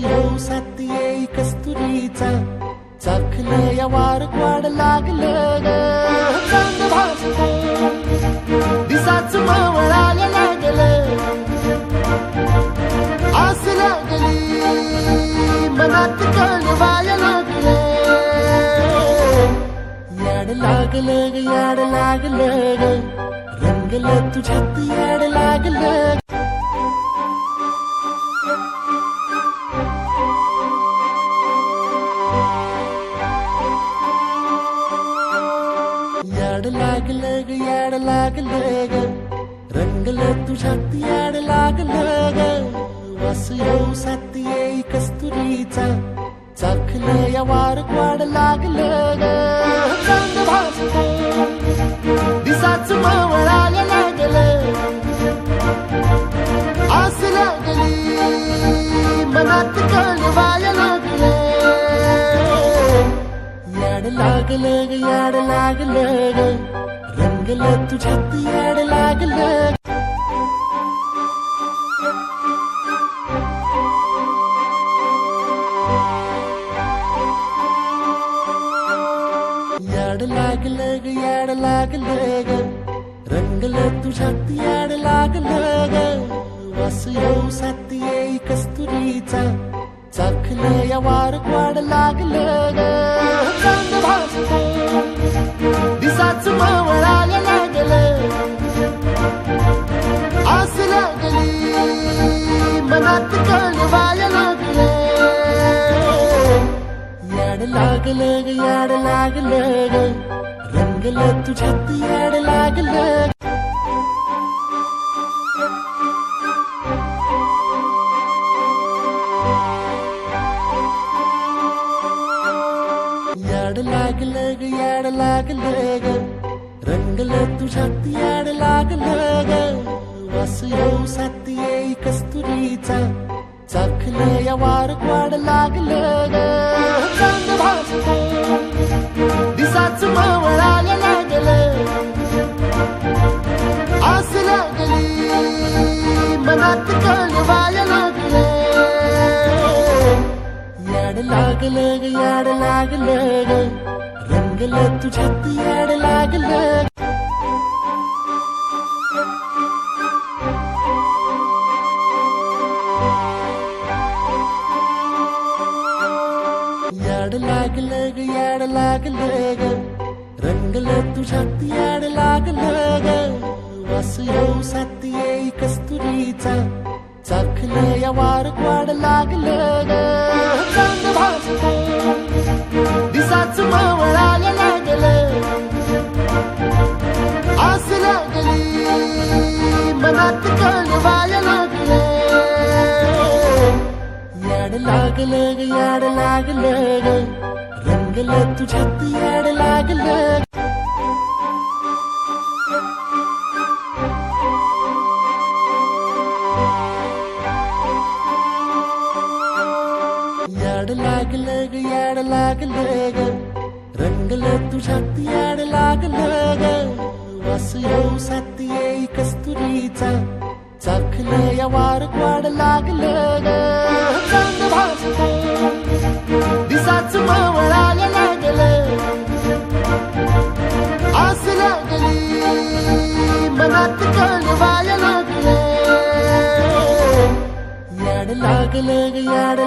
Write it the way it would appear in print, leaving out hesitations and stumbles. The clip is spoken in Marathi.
येऊ साथी येई कस्तुरीचा चाखलं या वार वाढ लागलं ग चांद भासतं दिसाच मावळायला लागलं आस लागली मनात कळवायला लागलं याड लागलं ग याड लागलं ग रंगलं तुझ्यात याड लागलं याड लागलं ग याड लागलं ग रंगलं तुझ्यात याड लागलं ग वास येऊ साथी येई कस्तुरीचा चाखलं या वार वाढ लागलं ग चांद भासतं दिसाच मावळायला लागलं आस लागली मनात कळवायला लागलं याड लागलं ग याड लागलं ग रंगलं तुझ्यात याड लागलं याड लागलं ग याड लागलं ग रंगलं तुझ्यात याड लागलं ग वास येऊ साथी येई कस्तुरीचा चाखलं या वार वाढ लागलं ग चांद भासतं दिसाच मावळायला लागलं आस लागली मनात कळवायला लागलं याड लागलं ग याड लागलं ग रंगलं तुझ्यात याड लागलं याड लागलं ग याड लागलं ग रंगलं तुझ्यात याड लागलं ग वास येऊ साथी येई कस्तुरीचा चाखलं या वार वाढ लागलं ग चांद भासतं दिसाच मावळायला लागलं आस लागली मनात कळवायला लागलं याड लागलं ग याड लागलं ग रंगलं तुझ्यात याड लागलं याड लागलं ग याड लागलं ग रंगलं तुझ्यात याड लागलं ग वास येऊ साथी येई कस्तुरीचा चाखलं या वार वाढ लागलं ग चांद भासतं दिसाच मावळायला लागलं आस लागली मनात कळवायला लागलं याड लागलं ग याड लागलं ग रंगलं तुझ्यात याड लागलं याड लागलं ग याड लागलं ग रंगलं तुझ्यात याड लागलं ग वास येऊ साथी येई कस्तुरीचा चाखलं या वार वाढ लागलं ग चांद भासतं दिसाच मावळायला लागलं आस लागली मनात कळवायला लागलं याड लागलं ग याड